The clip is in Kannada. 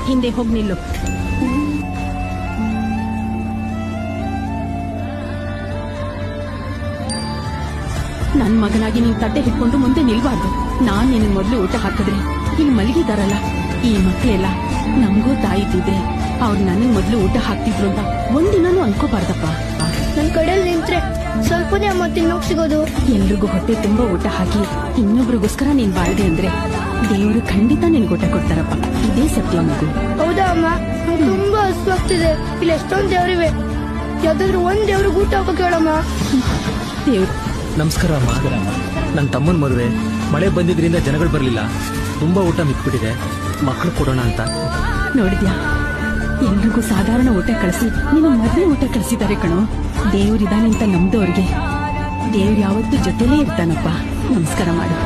ಹಿಂದೆ ಹೋಗಿ ನಿಲ್ಲು. ನನ್ ಮಗನಾಗಿ ನೀನ್ ತಟ್ಟೆ ಹಿಡ್ಕೊಂಡು ಮುಂದೆ ನಿಲ್ಬಾರ್ದು. ನಾನ್ ನಿನ್ ಮೊದ್ಲು ಊಟ ಹಾಕಿದ್ರೆ ಇಲ್ಲಿ ಮಲಗಿದಾರಲ್ಲ ಈ ಮಕ್ಳೆಲ್ಲ ನಮಗೂ ತಾಯಿದ್ದಿದ್ರೆ ಅವ್ರು ನನಗ್ ಮೊದ್ಲು ಊಟ ಹಾಕ್ತಿದ್ರು ಅಂತ ಒಂದಿನೂ ಅನ್ಕೋಬಾರ್ದಪ್ಪ. ನನ್ ಕಡೆಯಲ್ಲಿ ನಿಂತ್ರೆ ಸ್ವಲ್ಪನೇ ಅಮ್ಮ ತಿನ್ನೋಕ್ ಸಿಗೋದು. ಎಲ್ರಿಗೂ ಹೊಟ್ಟೆ ತುಂಬಾ ಊಟ ಹಾಕಿ ಇನ್ನೊಬ್ರಿಗೋಸ್ಕರ ನೀನ್ ಬಾಳ್ದೆ ಅಂದ್ರೆ ದೇವರು ಖಂಡಿತ ನಿನ್ ಊಟ ಕೊಡ್ತಾರಪ್ಪ. ಇದೇ ಸತ್ಯ ಮಗು. ಹೌದಾ ಅಮ್ಮ? ನಂಗೆ ತುಂಬಾ ಹಸುವಾಗ್ತಿದೆ. ಇಲ್ಲಿ ಎಷ್ಟೊಂದ್ ದೇವ್ರಿವೆ. ಯಾವ್ದಾದ್ರು ಒಂದ್ ದೇವ್ರಿಗೆ ಊಟ ಹಾಕೋ ಕೇಳಮ್ಮ. ದೇವ್ರು ನಮಸ್ಕಾರ ಅಮ್ಮ. ನನ್ನ ತಮ್ಮನ ಮದುವೆ ಮಳೆ ಬಂದಿದ್ರಿಂದ ಜನಗಳು ಬರ್ಲಿಲ್ಲ. ತುಂಬಾ ಊಟ ಮಿಕ್ಬಿಟ್ಟಿದೆ, ಮಕ್ಕಳು ಕೊಡೋಣ ಅಂತ. ನೋಡಿದ್ಯಾ, ಎಲ್ರಿಗೂ ಸಾಧಾರಣ ಊಟ ಕಳಿಸಿ ನೀನು ಮದ್ವೆ ಊಟ ಕಳಿಸಿದ್ದಾರೆ ಕಣೋ. ದೇವ್ರಿದಾನೆ ಅಂತ ನಮ್ದವ್ರಿಗೆ ದೇವ್ರು ಯಾವತ್ತೂ ಜೊತೆಲೇ ಇರ್ತಾನಪ್ಪ. ನಮಸ್ಕಾರ ಮಾಡು.